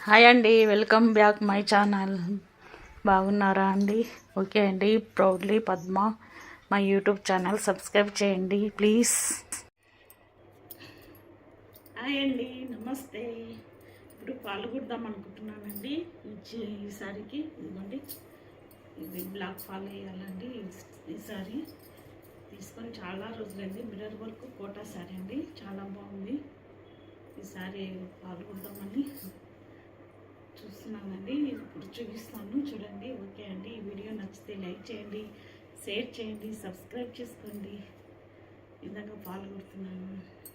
Hi అండి, welcome back my channel. బాగున్నారా అండి? ఓకే అండి. Proudly Padma my YouTube channel subscribe చేయండి ప్లీజ్. హాయ్ అండి, నమస్తే. ఇప్పుడు పాలు కుడదాం అనుకుంటున్నానండి. ఈసారికి ఇదిగోండి, ఇది బ్లాక్ పాలు వేయాలండి. ఈసారి తీసుకొని చాలా రోజులైంది. మిర్రర్ వర్క్ కోటా సారీ అండి, చాలా బాగుంది. ఈసారి పాలు కుడదామని చూస్తున్నానండి. ఇప్పుడు చూపిస్తాను, చూడండి. ఓకే అండి. ఈ వీడియో నచ్చితే లైక్ చేయండి, షేర్ చేయండి, సబ్స్క్రైబ్ చేసుకోండి. ఇందాక పాలు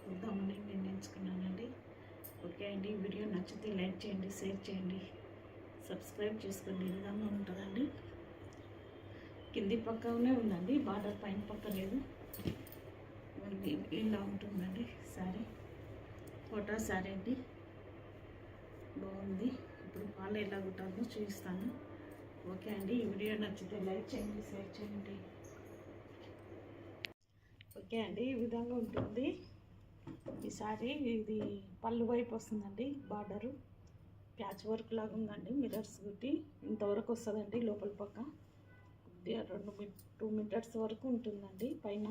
కుడదామని నేను ఎంచుకున్నానండి. ఓకే అండి. ఈ వీడియో నచ్చితే లైక్ చేయండి, షేర్ చేయండి, సబ్స్క్రైబ్ చేసుకోండి. ఈ విధంగా ఉంటుందండి. కింది పక్కనే ఉందండి, బార్డర్ పైన పక్క లేదు. ఇలా ఉంటుందండి శారీ. కోటా శారీ అండి, బాగుంది. ఇప్పుడు పాలు ఎలా కుట్టాలో చూపిస్తాను. ఓకే అండి. ఈ వీడియో నచ్చితే లైక్ చేయండి, షేర్ చేయండి. ఓకే అండి. ఈ విధంగా ఉంటుంది ఈసారి. ఇది పళ్ళు వైపు వస్తుందండి, బార్డరు ప్యాచ్ వర్క్ లాగా ఉందండి. మిర్రర్స్ కుట్టి ఇంతవరకు వస్తుందండి. లోపల పక్క కొద్దిగా 2 మీటర్స్ వరకు ఉంటుందండి. పైన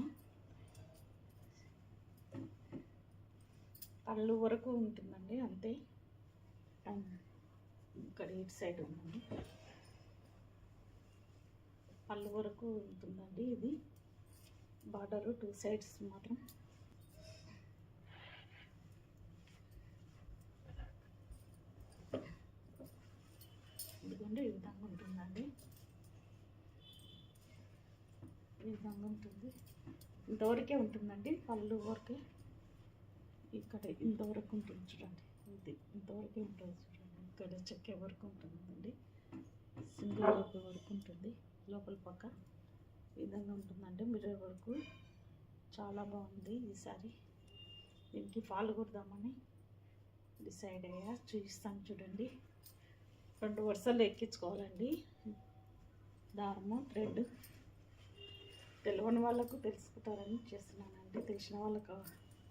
పళ్ళు వరకు ఉంటుందండి, అంతే. ఇక్కడ ఇటు సైడ్ ఉందండి, పళ్ళు వరకు ఉంటుందండి. ఇది బార్డరు 2 సైడ్స్ మాత్రం. ఇదిగోండి, ఈ విధంగా ఉంటుందండి. ఈ విధంగా ఉంటుంది. ఇంతవరకే ఉంటుందండి, పళ్ళు వరకే. ఇక్కడ ఇంతవరకు ఉంటుంది చూడండి. ఇది ఇంతవరకే ఉంటుంది చూడండి. ఇక్కడ చెక్కే వరకు ఉంటుందండి, సింగిల్ వరకు ఉంటుంది. లోపల పక్క ఈ విధంగా ఉంటుందండి. మిర్రర్ వరకు చాలా బాగుంది. ఈసారి దీనికి ఫాల్ కుడదామని డిసైడ్ అయ్యా. చూపిస్తాను చూడండి. 2 వరుసలు ఎక్కించుకోవాలండి. దారము థ్రెడ్ తెలియని వాళ్ళకు తెలుసుకుంటారని చేస్తున్నానండి. తెలిసిన వాళ్ళకు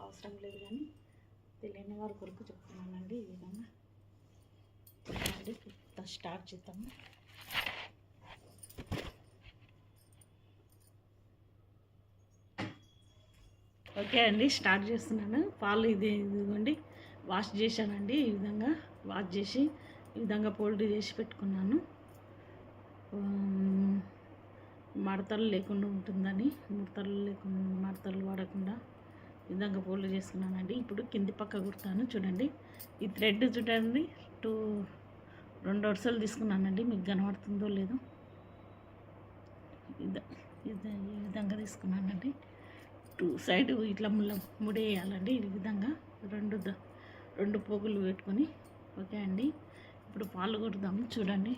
అవసరం లేదు, కానీ తెలియని వాళ్ళ కొరకు చెప్తున్నానండి. ఈ విధంగా స్టార్ట్ చేద్దాము. ఓకే అండి, స్టార్ట్ చేస్తున్నాను. పాలు ఇదిగోండి, వాష్ చేశానండి. ఈ విధంగా వాష్ చేసి ఈ విధంగా ఫోల్డ్ చేసి పెట్టుకున్నాను. మడతలు లేకుండా ఉంటుందని, మడతలు వాడకుండా ఈ విధంగా ఫోల్డ్ చేసుకున్నానండి. ఇప్పుడు కింది పక్క కుడతాను చూడండి. ఈ థ్రెడ్ చూడండి, 2 వరుసలు తీసుకున్నానండి. మీకు కనబడుతుందో లేదో, ఈ విధంగా తీసుకున్నానండి. 2 సైడ్ ఇట్లా ముడేయాలండి. ఈ విధంగా 2 పోగులు పెట్టుకొని. ఓకే అండి. ఇప్పుడు పాలు కొడదాము చూడండి.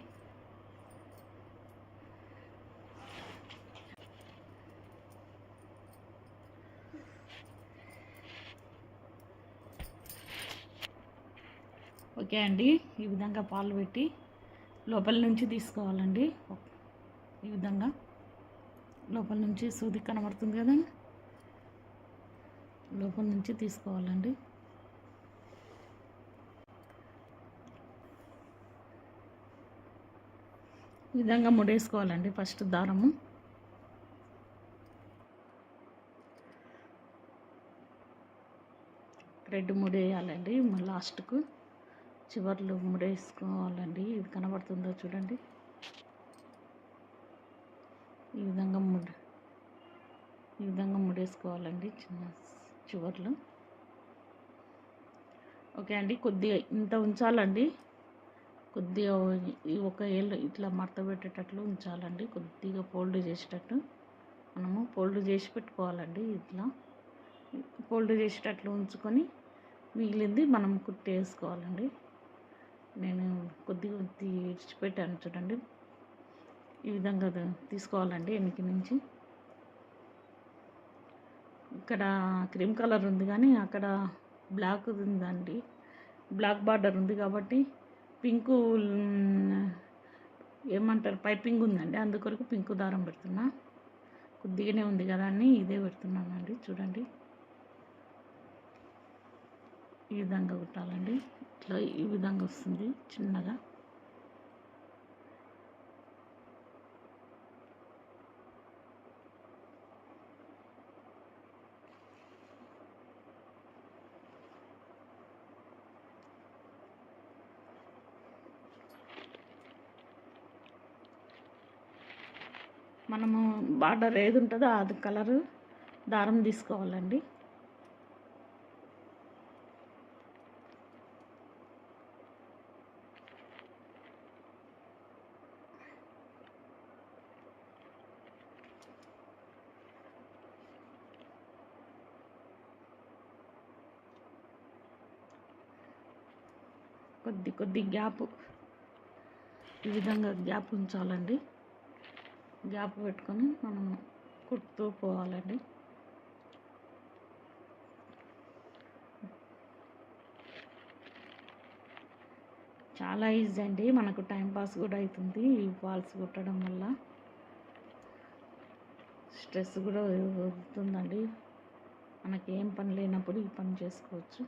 ఓకే అండి. ఈ విధంగా పాలు పెట్టి లోపల నుంచి తీసుకోవాలండి. ఈ విధంగా లోపల నుంచి సూది కనబడుతుంది కదా, లోపల నుంచి తీసుకోవాలండి. ఈ విధంగా ముడేసుకోవాలండి. First దారము thread ముడేయాలండి. లాస్ట్కు చివర్లు ముడేసుకోవాలండి. ఇది కనబడుతుందో చూడండి. ఈ విధంగా ముడేసుకోవాలండి చిన్న చివర్లు. ఓకే అండి. కొద్దిగా ఇంత ఉంచాలండి. కొద్దిగా ఒక ఏళ్ళు ఇట్లా మడత పెట్టేటట్లు ఉంచాలండి. కొద్దిగా ఫోల్డ్ చేసేటట్టు మనము ఫోల్డ్ చేసి పెట్టుకోవాలండి. ఇట్లా ఫోల్డ్ చేసేటట్లు ఉంచుకొని మిగిలింది మనం కుట్టేసుకోవాలండి. నేను కొద్దిగా ఇడిచిపెట్టాను చూడండి. ఈ విధంగా తీసుకోవాలండి వెనక నుంచి. ఇక్కడ క్రీమ్ కలర్ ఉంది, కానీ అక్కడ బ్లాక్ ఉందండి. బ్లాక్ బార్డర్ ఉంది కాబట్టి పింకు ఏమంటారు పైపింగ్ ఉందండి. అందుకొరకు పింకు దారం పెడుతున్నా. కొద్దిగానే ఉంది కదా అని ఇదే పెడుతున్నానండి. చూడండి, ఈ విధంగా కుట్టాలండి. ఇట్లా ఈ విధంగా వస్తుంది చిన్నగా. మనము బార్డర్ ఏది ఉంటుందో అది కలరు దారం తీసుకోవాలండి. కొద్ది గ్యాప్, ఈ విధంగా గ్యాప్ ఉంచాలండి. గ్యాప్ పెట్టుకొని మనం కుడుతూ పోవాలండి. చాలా ఈజీ అండి, మనకు టైంపాస్ కూడా అవుతుంది ఈ ఫాల్స్ కుట్టడం వల్ల. స్ట్రెస్ కూడా వస్తుందండి. మనకి ఏం పని లేనప్పుడు ఈ పని చేసుకోవచ్చు.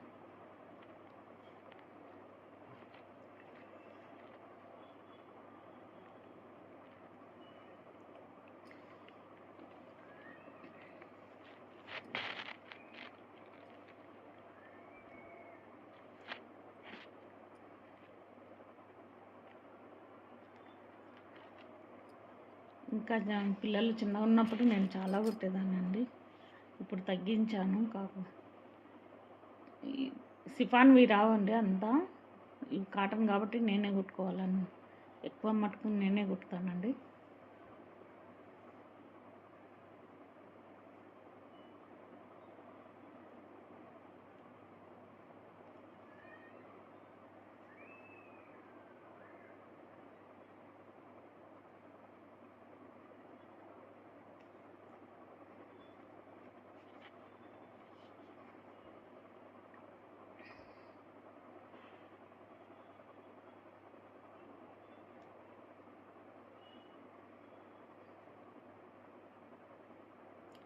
ఇంకా పిల్లలు చిన్నగా ఉన్నప్పుడు నేను చాలా కుట్టేదాన్ని అండి. ఇప్పుడు తగ్గించాను. ఈ సిఫాన్వి రావండి అంతా, ఈ కాటన్ కాబట్టి నేనే కుట్టుకోవాలని ఎక్కువ మటుకు నేనే కుడతానండి.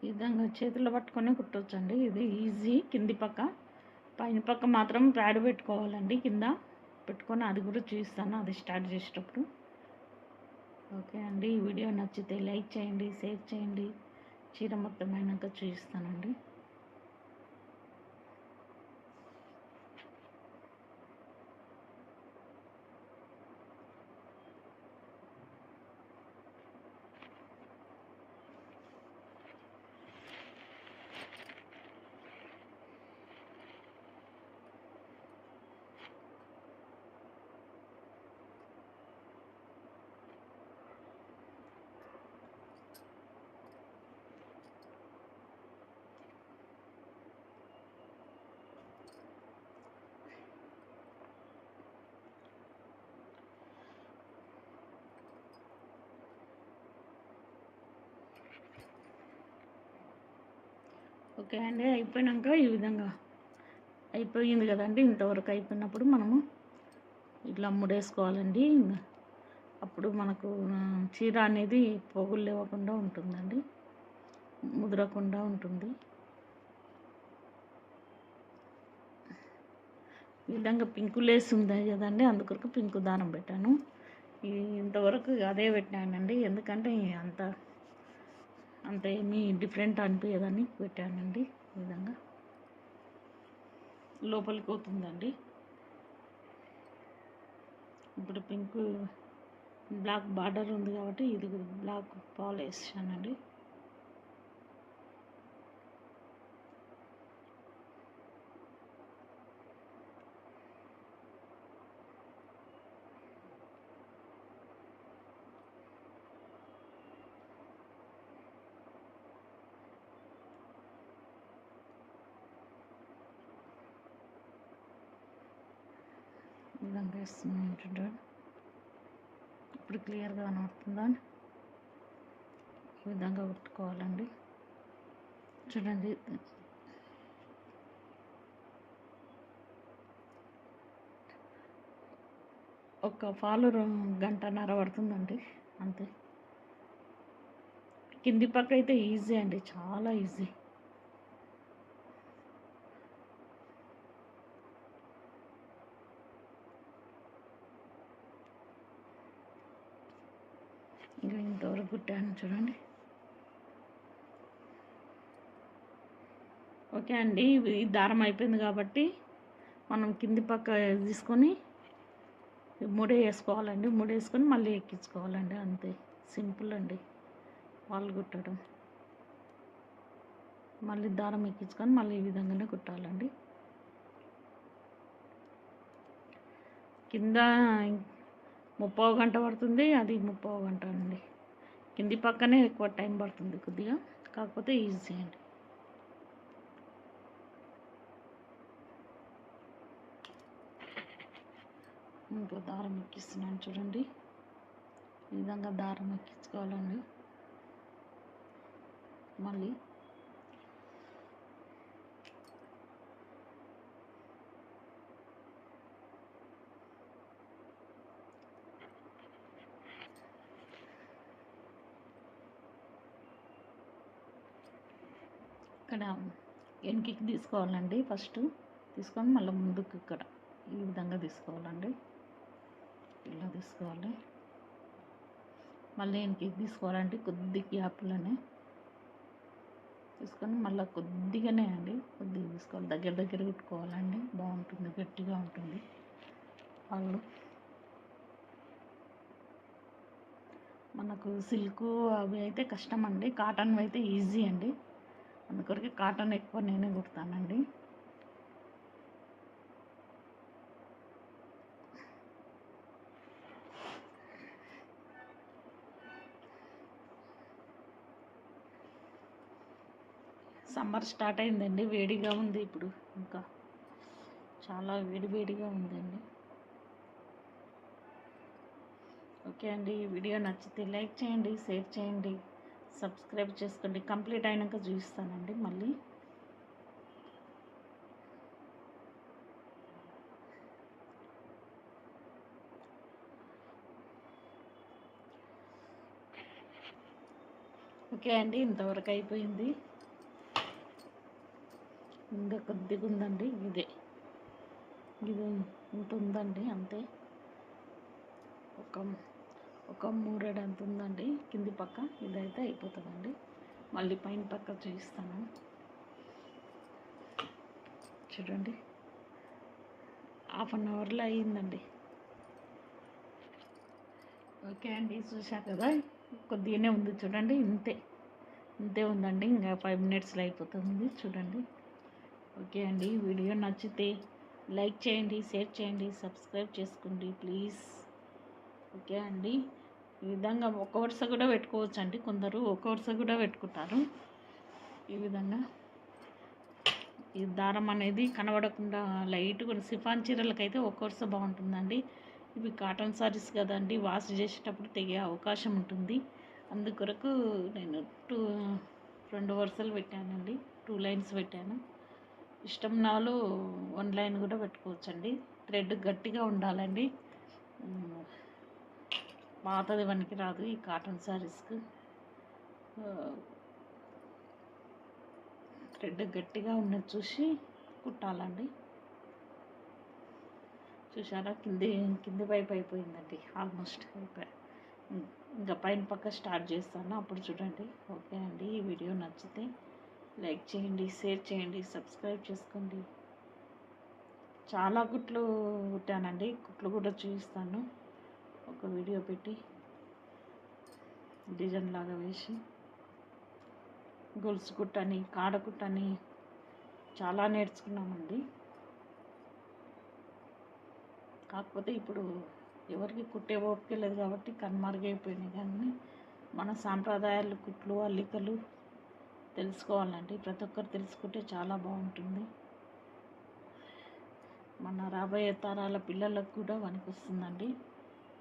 ఈ విధంగా చేతుల్లో పట్టుకొని కుట్టొచ్చండి. ఇది ఈజీ. కింది పక్క, పైన పక్క మాత్రం ప్యాడ్ పెట్టుకోవాలండి. కింద పెట్టుకొని అది కూడా చూపిస్తాను అది స్టార్ట్ చేసేటప్పుడు. ఓకే అండి, ఈ వీడియో నచ్చితే లైక్ చేయండి, షేర్ చేయండి. చీర మొత్తం అయినాక చూపిస్తానండి. ఓకే అండి, అయిపోయినాక ఈ విధంగా అయిపోయింది కదండి. ఇంతవరకు అయిపోయినప్పుడు మనము ఇట్లా ముడేసుకోవాలండి. అప్పుడు మనకు చీర అనేది పోగులు లేవకుండా ఉంటుందండి, ముదరకుండా ఉంటుంది. ఈ విధంగా పింకు లేస్ ఉంది కదండి, అందుకొరకు పింకు దారం పెట్టాను. ఇంతవరకు అదే పెట్టానండి, ఎందుకంటే అంత ఏమీ డిఫరెంట్ అనిపించదని పెట్టానండి. ఈ విధంగా లోపలికి పోతుందండి. ఇప్పుడు పింక్ బ్లాక్ బార్డర్ ఉంది కాబట్టి ఇది బ్లాక్ పాల్ వేసానండి. ఈ విధంగా వేస్తున్నాను. ఇప్పుడు క్లియర్గా కనబడుతుందా? ఈ విధంగా కుట్టుకోవాలండి. చూడండి, ఒక ఫాలు గంటన్నర పడుతుందండి అంతే. కింది పక్క అయితే ఈజీ అండి, చాలా ఈజీ. కుట్టాను చూడండి. ఓకే అండి, ఈ దారం అయిపోయింది కాబట్టి మనం కింది పక్క తీసుకొని ముడి వేసుకోవాలండి. ముడి వేసుకొని మళ్ళీ ఎక్కించుకోవాలండి. అంతే, సింపుల్ అండి వాళ్ళు కుట్టడం. మళ్ళీ దారం ఎక్కించుకొని మళ్ళీ ఈ విధంగానే కుట్టాలండి. కింద 30 గంట పడుతుంది, అది 30 గంట అండి. కింది పక్కనే ఎక్కువ టైం పడుతుంది కొద్దిగా, కాకపోతే ఈజీ అండి. ఇంకో దారం ఎక్కిస్తున్నాను చూడండి. ఈ విధంగా దారం ఎక్కించుకోవాలండి. మళ్ళీ ఇక్కడ వెనక్కి తీసుకోవాలండి. ఫస్ట్ తీసుకొని మళ్ళీ ముందుకు ఇక్కడ ఈ విధంగా తీసుకోవాలండి. ఇలా తీసుకోవాలి. మళ్ళీ వెనక్కి తీసుకోవాలండి. కొద్ది గ్యాప్లోనే తీసుకొని మళ్ళీ కొద్దిగానే అండి, కొద్దిగా తీసుకోవాలి. దగ్గర కుట్టుకోవాలండి. బాగుంటుంది, గట్టిగా ఉంటుంది వాళ్ళు. మనకు సిల్క్ అవి అయితే కష్టం అండి, కాటన్ అయితే ఈజీ అండి. అందుకొరకు కాటన్ ఎక్కువ నేనే కుడతానండి. సమ్మర్ స్టార్ట్ అయిందండి, వేడిగా ఉంది ఇప్పుడు. ఇంకా చాలా వేడిగా ఉందండి. ఓకే అండి, ఈ వీడియో నచ్చితే లైక్ చేయండి, షేర్ చేయండి, సబ్స్క్రైబ్ చేసుకోండి. కంప్లీట్ అయినాక చూపిస్తానండి మళ్ళీ. ఓకే అండి, ఇంతవరకు అయిపోయింది. ఇంకా కొద్దిగా ఉందండి. ఇది ఇంత ఉందండి, అంతే. ఒక మూరెడు అంత ఉందండి కింది పక్క. ఇదైతే అయిపోతుందండి. మళ్ళీ పైన పక్క చూపిస్తాను చూడండి. 1/2 అవర్లో అయ్యిందండి. ఓకే అండి, చూసా కదా, కొద్దిగానే ఉంది చూడండి. ఇంతే ఉందండి. ఇంకా 5 మినిట్స్లో అయిపోతుంది చూడండి. ఓకే అండి, వీడియో నచ్చితే లైక్ చేయండి, షేర్ చేయండి, సబ్స్క్రైబ్ చేసుకోండి ప్లీజ్. ఓకే అండి, ఈ విధంగా ఒక వరుస కూడా పెట్టుకోవచ్చు అండి. కొందరు ఒక వరుస కూడా పెట్టుకుంటారు. ఈ విధంగా ఈ దారం అనేది కనబడకుండా లైట్గా సిఫాన్ చీరలకైతే ఒక వరుస బాగుంటుందండి. ఇవి కాటన్ సారీస్ కదండి, వాష్ చేసేటప్పుడు తెగే అవకాశం ఉంటుంది. అందుకొరకు నేను 2 వరుసలు పెట్టానండి, 2 లైన్స్ పెట్టాను. ఇష్టం నాలు 1 లైన్ కూడా పెట్టుకోవచ్చండి. థ్రెడ్ గట్టిగా ఉండాలండి, పాతది వనికి రాదు ఈ కాటన్ శారీస్కి. థ్రెడ్ గట్టిగా ఉన్నది చూసి కుట్టాలండి. చూసారా, కింది వైపు అయిపోయిందండి, ఆల్మోస్ట్ అయిపోయి. ఇంకా పైన పక్క స్టార్ట్ చేస్తాను, అప్పుడు చూడండి. ఓకే అండి, ఈ వీడియో నచ్చితే లైక్ చేయండి, షేర్ చేయండి, సబ్స్క్రైబ్ చేసుకోండి. చాలా కుట్లు కుట్టానండి, కుట్లు కూడా చూపిస్తాను ఒక వీడియో పెట్టి. డిజైన్ లాగా వేసి గొలుసు కుట్టని, కాడ కుట్టని చాలా నేర్చుకున్నామండి. కాకపోతే ఇప్పుడు ఎవరికి కుట్టే ఓపిక లేదు కాబట్టి కనుమరుగైపోయినాయి. కానీ మన సాంప్రదాయాలు, కుట్లు, అల్లికలు తెలుసుకోవాలండి. ప్రతి ఒక్కరు తెలుసుకుంటే చాలా బాగుంటుంది. మన రాబోయే తరాల పిల్లలకు కూడా వస్తుందండి.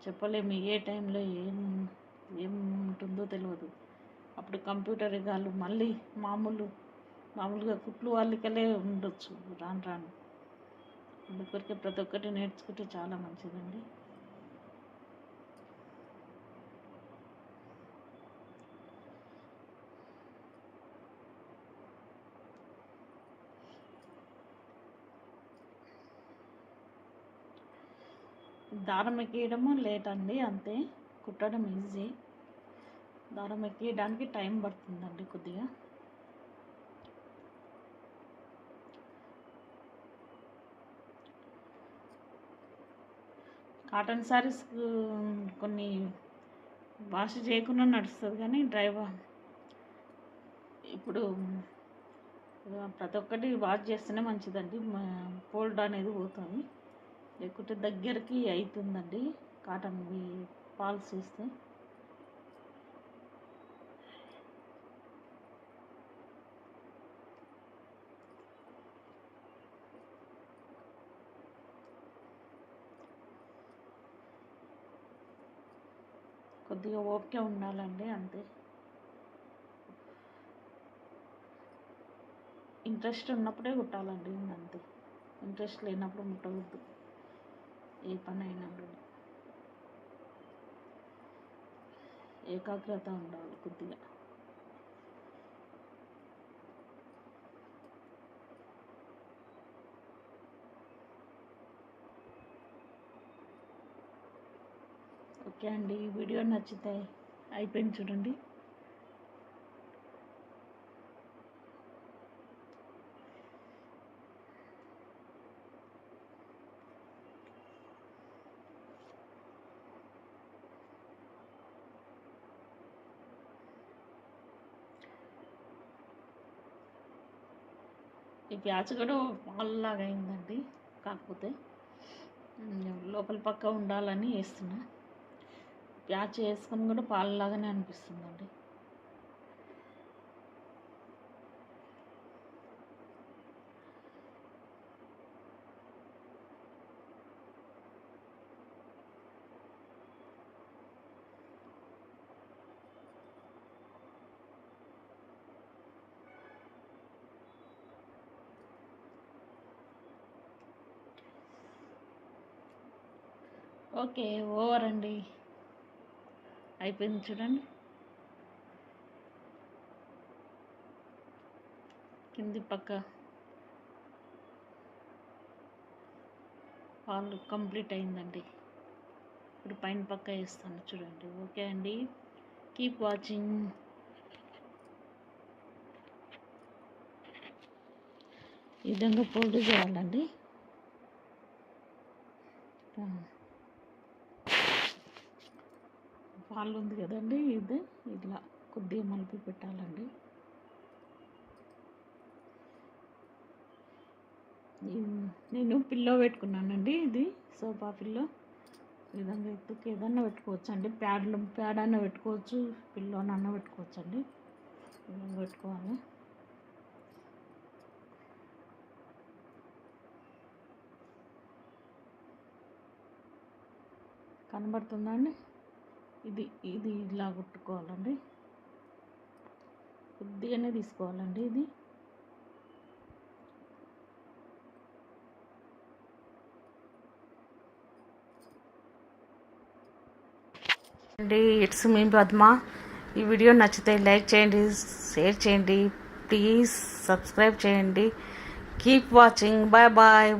చెప్పలేము ఏ టైంలో ఏం ఉంటుందో తెలియదు. అప్పుడు కంప్యూటర్ యుగాలు మళ్ళీ మామూలుగా కుట్లు అల్లికలే ఉండొచ్చు రాను. అందుకొరకే ప్రతి ఒక్కటి నేర్చుకుంటే చాలా మంచిదండి. దారం ఎక్కియడము లేట్ అండి, అంతే. కుట్టడం ఈజీ. దారం ఎక్కియడానికి టైం పడుతుందండి కొద్దిగా. కాటన్ శారీస్ కొన్ని వాష్ చేయకుండా నడుస్తుంది, కానీ ఇప్పుడు ప్రతి ఒక్కటి వాష్ చేస్తేనే మంచిదండి. ఫోల్డ్ అనేది పోతుంది, లేకుంటే దగ్గరికి అవుతుందండి కాటన్వి పాల్స్ వేస్తే. కొద్దిగా ఓపిక ఉండాలండి, అంతే. ఇంట్రెస్ట్ ఉన్నప్పుడే కుట్టాలండి, అంతే. ఇంట్రెస్ట్ లేనప్పుడు ముట్టవద్దు ఏ పని అయినా కూడా. ఏకాగ్రత ఉండాలి కొద్దిగా. ఓకే అండి, వీడియో నచ్చితే అయిపోయింది చూడండి. ఈ ప్యాచ్ కూడా పాల్లాగా అయిందండి, కాకపోతే లోపల పక్క ఉండాలని వేస్తున్నా. ప్యాచ్ వేసుకొని కూడా పాలలాగానే అనిపిస్తుందండి. ఓకే, ఓవర్ అండి, అయిపోయింది చూడండి. కింది పక్క పాలు కంప్లీట్ అయిందండి. ఇప్పుడు పైన పక్క వేస్తాను చూడండి. ఓకే అండి, కీప్ వాచింగ్. ఈ విధంగా ఫోల్డ్ చేయాలండి. పాలు ఉంది కదండి, ఇది ఇట్లా కొద్దిగా మలిపి పెట్టాలండి. నేను పిల్లో పెట్టుకున్నానండి, ఇది సోఫా పిల్లో. ఈ విధంగా ఎత్తుకు ఏదన్నా పెట్టుకోవచ్చు అండి, ప్యాడ్ అన్న పెట్టుకోవచ్చు, పిల్లోనన్నా పెట్టుకోవచ్చు అండి. ఈ విధంగా పెట్టుకోవాలి. కనబడుతుందా అండి? ఇది ఇలా కుట్టుకోవాలండి, కొద్దిగానే తీసుకోవాలండి ఇది. అండి, ఇట్స్ మీ పద్మ. ఈ వీడియో నచ్చితే లైక్ చేయండి, షేర్ చేయండి, ప్లీజ్ సబ్స్క్రైబ్ చేయండి. Keep watching. Bye bye.